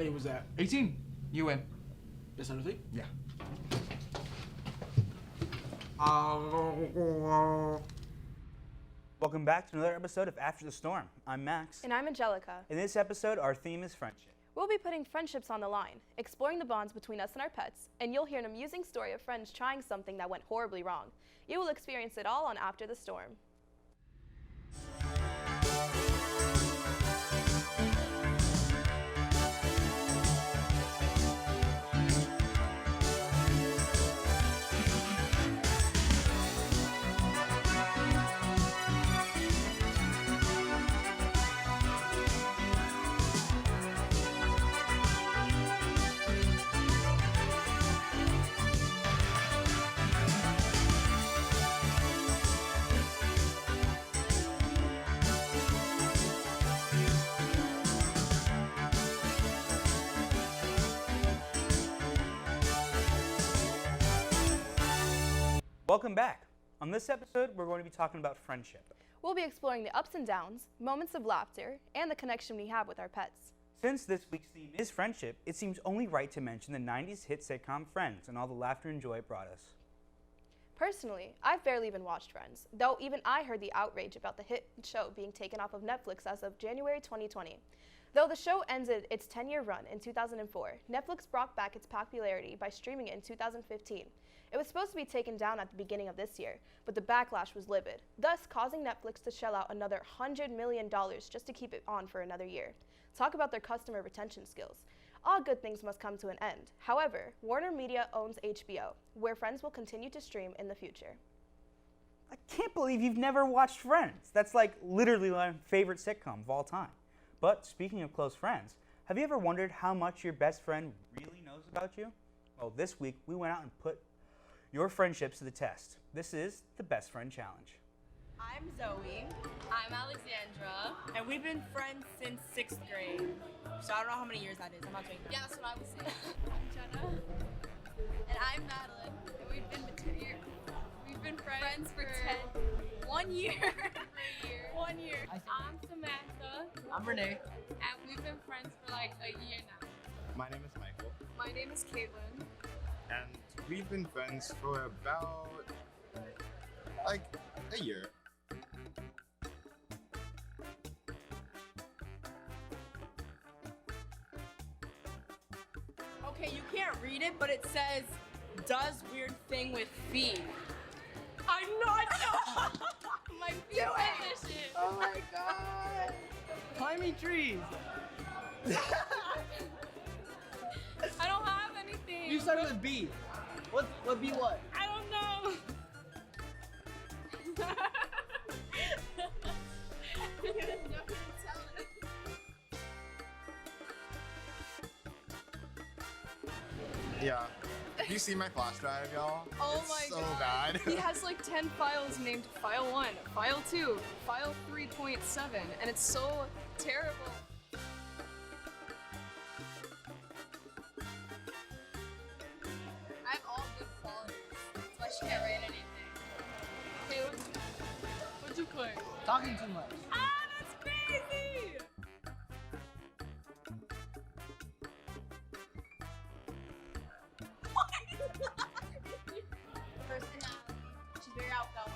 many was that? 18. You win. Yes, under 3? Yeah. Welcome back to another episode of After the Storm. I'm Max. And I'm Angelica. In this episode, our theme is friendship. We'll be putting friendships on the line, exploring the bonds between us and our pets, and you'll hear an amusing story of friends trying something that went horribly wrong. You will experience it all on After the Storm. Welcome back. On this episode, we're going to be talking about friendship. We'll be exploring the ups and downs, moments of laughter, and the connection we have with our pets. Since this week's theme is friendship, it seems only right to mention the 90s hit sitcom Friends and all the laughter and joy it brought us. Personally, I've barely even watched Friends, though even I heard the outrage about the hit show being taken off of Netflix as of January 2020. Though the show ended its 10-year run in 2004, Netflix brought back its popularity by streaming it in 2015. It was supposed to be taken down at the beginning of this year, but the backlash was livid, thus causing Netflix to shell out another $100 million just to keep it on for another year. Talk about their customer retention skills. All good things must come to an end. However, Warner Media owns HBO, where Friends will continue to stream in the future. I can't believe you've never watched Friends. That's like literally my favorite sitcom of all time. But speaking of close friends, have you ever wondered how much your best friend really knows about you? Well, this week we went out and put your friendships to the test. This is the Best Friend Challenge. I'm Zoe. I'm Alexandra. And we've been friends since 6th grade. So I don't know how many years that is. I'm not doing that. Yeah, that's what I was saying. I'm Jenna. And I'm Madeline. And we've been friends for 1 year. 1 year. I'm Samantha. I'm Renee. And we've been friends for like a year now. My name is Michael, My name is Caitlin. and we've been friends for about, like, a year. Okay, you can't read it, but it says, does weird thing with feet. I'm not My feet finish it. Oh my god. Climbing trees. I don't have anything. You started with B. What B what? I don't know. Yeah. If you see my flash drive, y'all, Oh it's my so god. bad. He has like 10 files named File 1, File 2, File 3.7, and it's so terrible. I have all good qualities, so I should get rid of anything. Hey, what'd you click? Talking too much. Ah, that's crazy! Personality. She's very outgoing.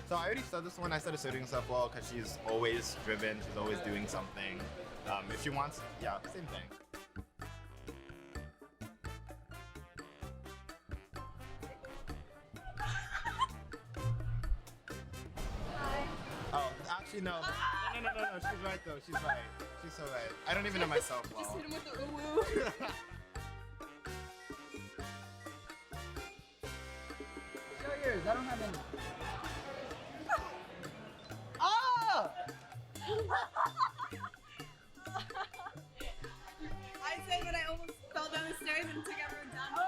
So I already said this one. I said it's suiting herself well because she's always driven. She's always doing something. If she wants, yeah, same thing. Oh, actually, no. No. She's right, though. She's right. She's so right. I don't even know myself well. Just hit him with the ooh-woo. Show yours. I don't have any. Ah! I said when I almost fell down the stairs and took everyone down. Oh,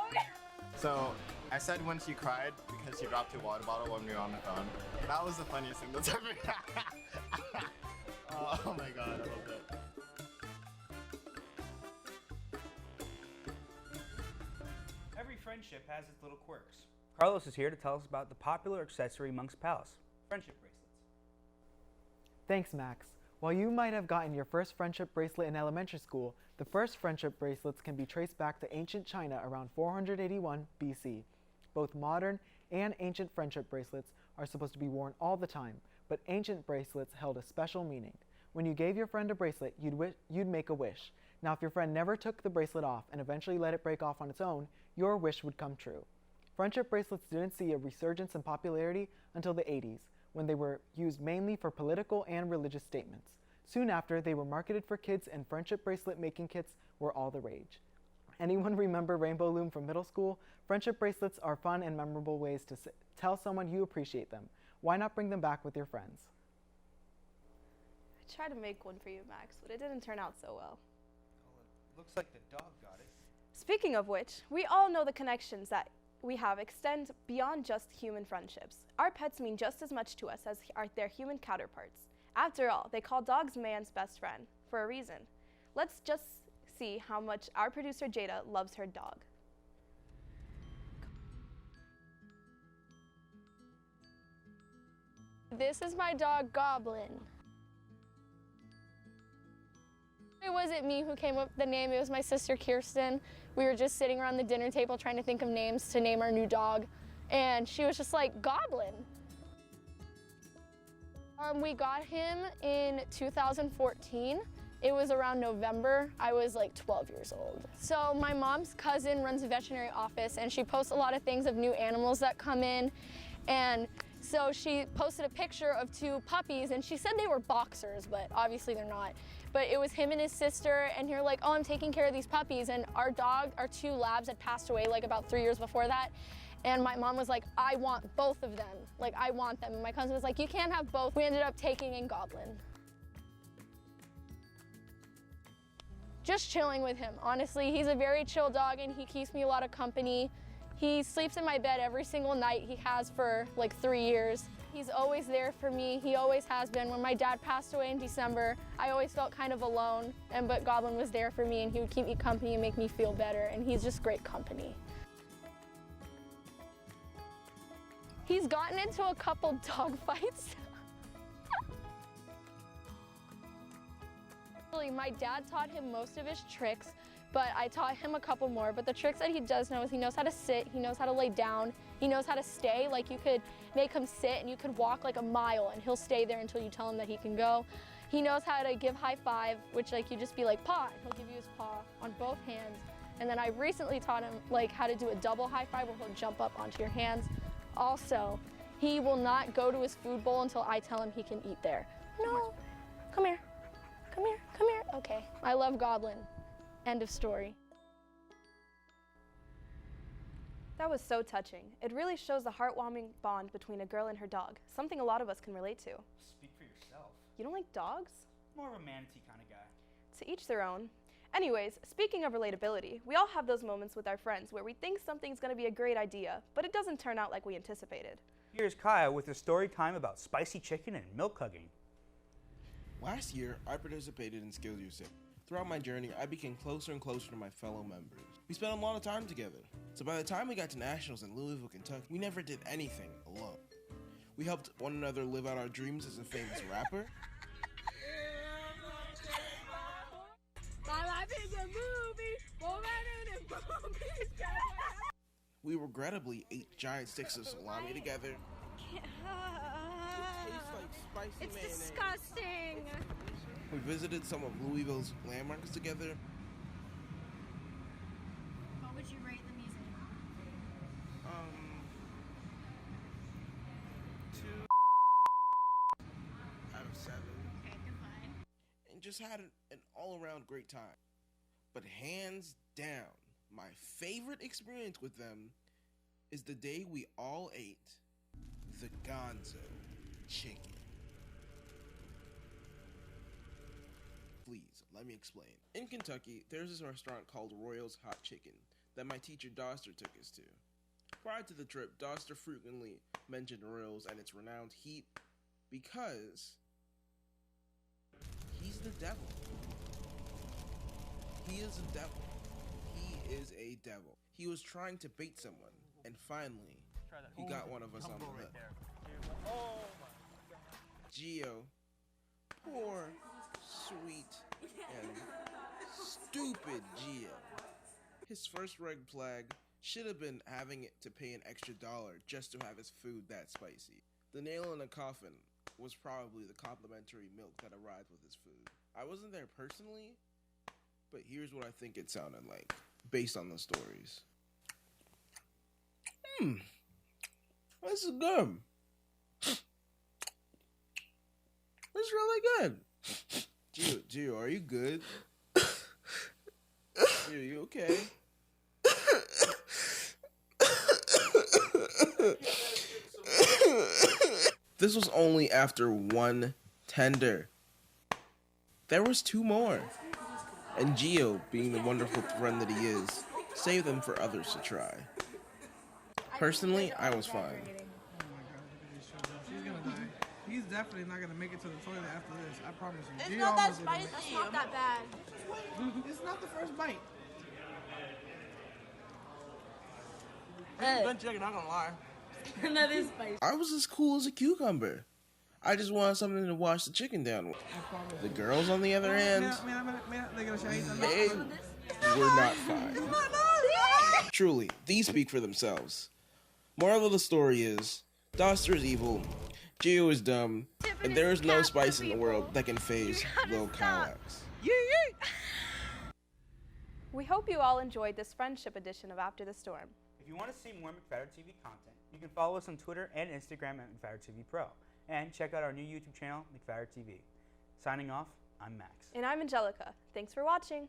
So I said when she cried because she dropped her water bottle when we were on the phone. That was the funniest thing that's ever happened. Oh my god, I loved it. Every friendship has its little quirks. Carlos is here to tell us about the popular accessory amongst pals, friendship bracelets. Thanks, Max. While you might have gotten your first friendship bracelet in elementary school, the first friendship bracelets can be traced back to ancient China around 481 BC. Both modern and ancient friendship bracelets are supposed to be worn all the time, but ancient bracelets held a special meaning. When you gave your friend a bracelet, you'd make a wish. Now, if your friend never took the bracelet off and eventually let it break off on its own, your wish would come true. Friendship bracelets didn't see a resurgence in popularity until the 80s, when they were used mainly for political and religious statements. Soon after, they were marketed for kids, and friendship bracelet making kits were all the rage. Anyone remember Rainbow Loom from middle school? Friendship bracelets are fun and memorable ways to tell someone you appreciate them. Why not bring them back with your friends? I tried to make one for you, Max, but it didn't turn out so well. Looks like the dog got it. Speaking of which, we all know the connections that we have extend beyond just human friendships. Our pets mean just as much to us as their human counterparts. After all, they call dogs man's best friend for a reason. Let's just see how much our producer Jada loves her dog. This is my dog, Goblin. It wasn't me who came up with the name, it was my sister, Kirsten. We were just sitting around the dinner table trying to think of names to name our new dog, and she was just like, Goblin. We got him in 2014. It was around November. I was like 12 years old. So my mom's cousin runs a veterinary office, and she posts a lot of things of new animals that come in. And so she posted a picture of 2 puppies, and she said they were boxers, but obviously they're not. But it was him and his sister, and you're like, oh, I'm taking care of these puppies. And our 2 labs had passed away like about 3 years before that. And my mom was like, I want both of them. Like, I want them. And my cousin was like, you can't have both. We ended up taking in Goblin. Just chilling with him. Honestly, he's a very chill dog, and he keeps me a lot of company. He sleeps in my bed every single night. He has for like 3 years. He's always there for me. He always has been. When my dad passed away in December, I always felt kind of alone, but Goblin was there for me, and he would keep me company and make me feel better, and he's just great company. He's gotten into a couple dog fights. My dad taught him most of his tricks, but I taught him a couple more. But the tricks that he does know is he knows how to sit, he knows how to lay down, he knows how to stay. Like, you could make him sit and you could walk like a mile and he'll stay there until you tell him that he can go. He knows how to give high five, which like you just be like paw, and he'll give you his paw on both hands. And then I recently taught him like how to do a double high five where he'll jump up onto your hands. Also, he will not go to his food bowl until I tell him he can eat there. No, come here, come here, come here. Okay, I love Goblin. End of story. That was so touching. It really shows the heartwarming bond between a girl and her dog, something a lot of us can relate to. Speak for yourself. You don't like dogs? More of a manatee kind of guy. To each their own. Anyways, speaking of relatability, we all have those moments with our friends where we think something's going to be a great idea, but it doesn't turn out like we anticipated. Here's Kaya with a story time about spicy chicken and milk hugging. Last year, I participated in Skills USA. Throughout my journey, I became closer and closer to my fellow members. We spent a lot of time together. So by the time we got to Nationals in Louisville, Kentucky, we never did anything alone. We helped one another live out our dreams as a famous rapper. My life is a movie. We regrettably ate giant sticks of salami together. It tastes like spicy mayonnaise. It's disgusting. We visited some of Louisville's landmarks together. What would you rate the museum? 2 out of 7. Okay, goodbye. And just had an all-around great time. But hands down, my favorite experience with them is the day we all ate the Gonzo chicken. Please, let me explain. In Kentucky, there's this restaurant called Royal's Hot Chicken that my teacher Doster took us to. Prior to the trip, Doster frequently mentioned Royal's and its renowned heat because he's the devil. He is a devil. He is a devil. He was trying to bait someone, and finally, he got one of us on the hook. Gio Poor, sweet, and stupid Gio. His first red flag should have been having to pay an extra $1 just to have his food that spicy. The nail in the coffin was probably the complimentary milk that arrived with his food. I wasn't there personally, but here's what I think it sounded like, based on the stories. This is good. This is really good. Gio, are you good? Gio, you okay? This was only after one tender. There was 2 more. And Gio, being the wonderful friend that he is, saved them for others to try. Personally, I was fine. Oh my god, look at these children. She's gonna die. He's definitely not gonna make it to the toilet after this. I promise you. It's not that spicy. It's not that bad. It's not the first bite. Hey. Good chicken, not gonna lie. That is spicy. I was as cool as a cucumber. I just wanted something to wash the chicken down with. The girls, on the other hand, they were not fine. Truly, these speak for themselves. Moral of the story is, Doster is evil, Gio is dumb, and there is no spice in the world that can phase Lil Kallax. We hope you all enjoyed this friendship edition of After the Storm. If you want to see more McFatter TV content, you can follow us on Twitter and Instagram at McFatter TV Pro. And check out our new YouTube channel, McFatter TV. Signing off, I'm Max. And I'm Angelica. Thanks for watching.